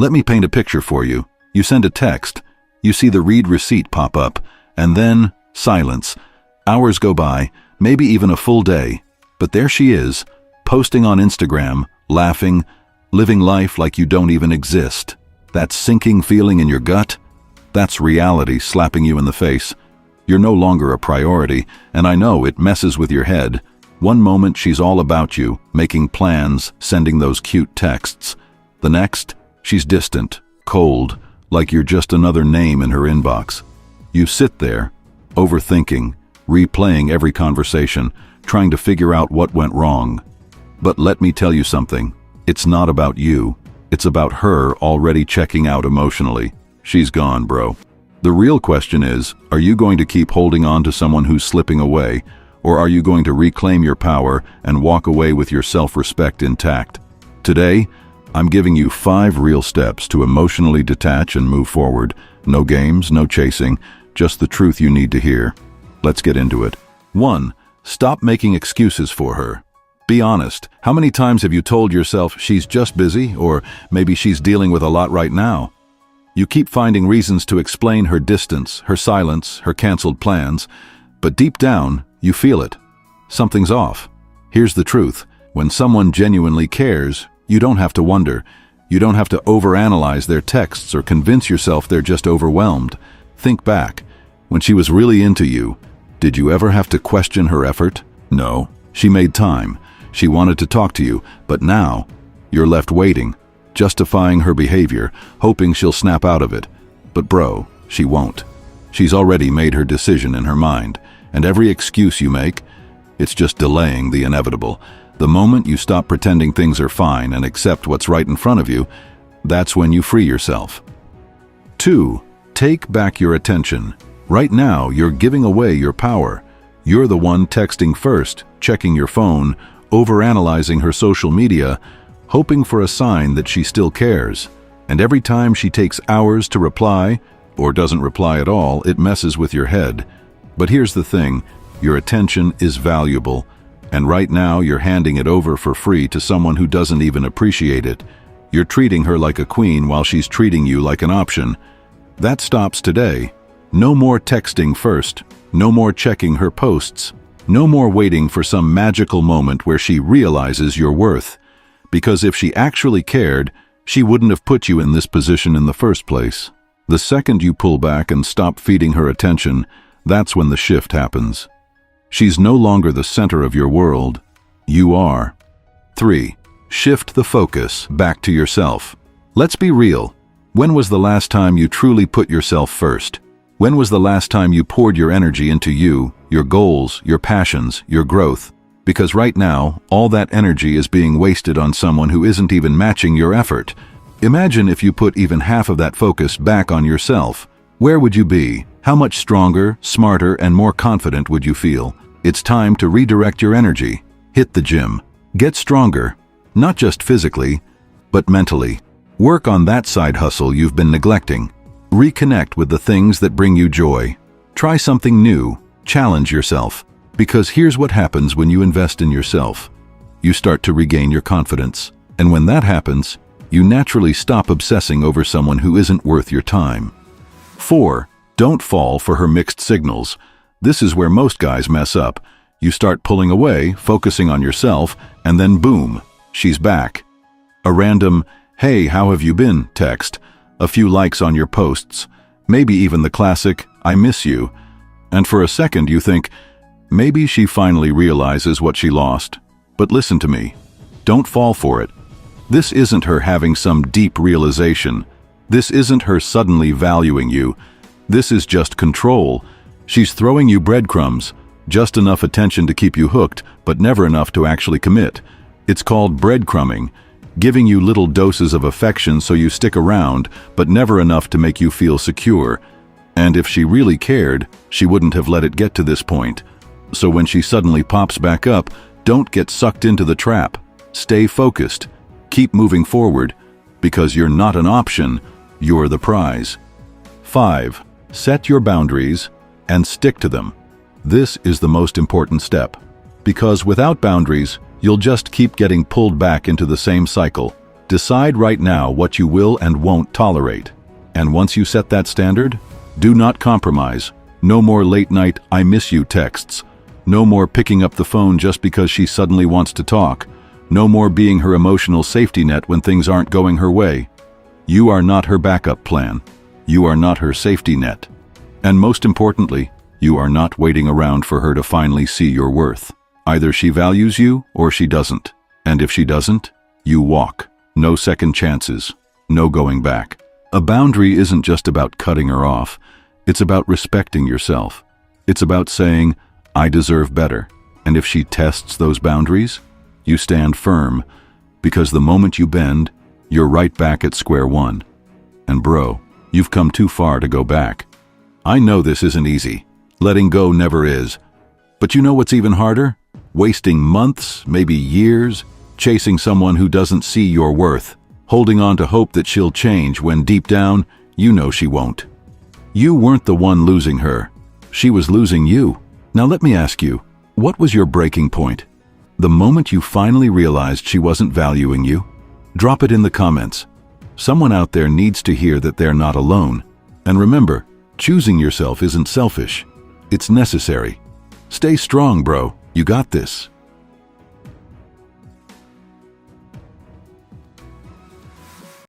Let me paint a picture for you. You send a text, you see the read receipt pop up, and then silence. Hours go by, maybe even a full day, but there she is, posting on Instagram, laughing, living life like you don't even exist. That sinking feeling in your gut? That's reality slapping you in the face. You're no longer a priority, and I know it messes with your head. One moment she's all about you, making plans, sending those cute texts. The next, she's distant, cold, like you're just another name in her inbox. You sit there, overthinking, replaying every conversation, trying to figure out what went wrong. But let me tell you something. It's not about you. It's about her already checking out emotionally. She's gone, bro. The real question is, are you going to keep holding on to someone who's slipping away, or are you going to reclaim your power and walk away with your self-respect intact? Today, I'm giving you 5 real steps to emotionally detach and move forward. No games, no chasing, just the truth you need to hear. Let's get into it. 1. Stop making excuses for her. Be honest. How many times have you told yourself she's just busy, or maybe she's dealing with a lot right now? You keep finding reasons to explain her distance, her silence, her canceled plans, but deep down, you feel it. Something's off. Here's the truth. When someone genuinely cares, you don't have to wonder. You don't have to overanalyze their texts or convince yourself they're just overwhelmed. Think back. When she was really into you, did you ever have to question her effort? No. She made time. She wanted to talk to you, but now, you're left waiting, justifying her behavior, hoping she'll snap out of it. But bro, she won't. She's already made her decision in her mind, and every excuse you make, it's just delaying the inevitable. The moment you stop pretending things are fine and accept what's right in front of you, that's when you free yourself. 2. Take back your attention. Right now, you're giving away your power. You're the one texting first, checking your phone, overanalyzing her social media, hoping for a sign that she still cares. And every time she takes hours to reply, or doesn't reply at all, it messes with your head. But here's the thing, your attention is valuable, and right now you're handing it over for free to someone who doesn't even appreciate it. You're treating her like a queen while she's treating you like an option. That stops today. No more texting first. No more checking her posts. No more waiting for some magical moment where she realizes your worth. Because if she actually cared, she wouldn't have put you in this position in the first place. The second you pull back and stop feeding her attention, that's when the shift happens. She's no longer the center of your world. You are. 3. Shift the focus back to yourself. Let's be real. When was the last time you truly put yourself first? When was the last time you poured your energy into you, your goals, your passions, your growth? Because right now, all that energy is being wasted on someone who isn't even matching your effort. Imagine if you put even half of that focus back on yourself. Where would you be? How much stronger, smarter, and more confident would you feel? It's time to redirect your energy. Hit the gym. Get stronger. Not just physically, but mentally. Work on that side hustle you've been neglecting. Reconnect with the things that bring you joy. Try something new. Challenge yourself. Because here's what happens when you invest in yourself. You start to regain your confidence. And when that happens, you naturally stop obsessing over someone who isn't worth your time. 4. Don't fall for her mixed signals. This is where most guys mess up. You start pulling away, focusing on yourself, and then boom, she's back. A random, "Hey, how have you been?" text. A few likes on your posts. Maybe even the classic, "I miss you." And for a second you think, maybe she finally realizes what she lost. But listen to me. Don't fall for it. This isn't her having some deep realization. This isn't her suddenly valuing you. This is just control. She's throwing you breadcrumbs, just enough attention to keep you hooked, but never enough to actually commit. It's called breadcrumbing, giving you little doses of affection so you stick around, but never enough to make you feel secure. And if she really cared, she wouldn't have let it get to this point. So when she suddenly pops back up, don't get sucked into the trap. Stay focused. Keep moving forward, because you're not an option, you're the prize. 5. Set your boundaries and stick to them. This is the most important step, because without boundaries, you'll just keep getting pulled back into the same cycle. Decide right now what you will and won't tolerate. And once you set that standard, do not compromise. No more late-night "I miss you" texts. No more picking up the phone just because she suddenly wants to talk. No more being her emotional safety net when things aren't going her way. You are not her backup plan. You are not her safety net. And most importantly, you are not waiting around for her to finally see your worth. Either she values you or she doesn't. And if she doesn't, you walk. No second chances. No going back. A boundary isn't just about cutting her off. It's about respecting yourself. It's about saying, "I deserve better." And if she tests those boundaries, you stand firm, because the moment you bend, you're right back at square one. And bro, you've come too far to go back. I know this isn't easy. Letting go never is. But you know what's even harder? Wasting months, maybe years, chasing someone who doesn't see your worth, holding on to hope that she'll change when deep down, you know she won't. You weren't the one losing her. She was losing you. Now let me ask you, what was your breaking point? The moment you finally realized she wasn't valuing you? Drop it in the comments. Someone out there needs to hear that they're not alone. And remember, choosing yourself isn't selfish. It's necessary. Stay strong, bro. You got this.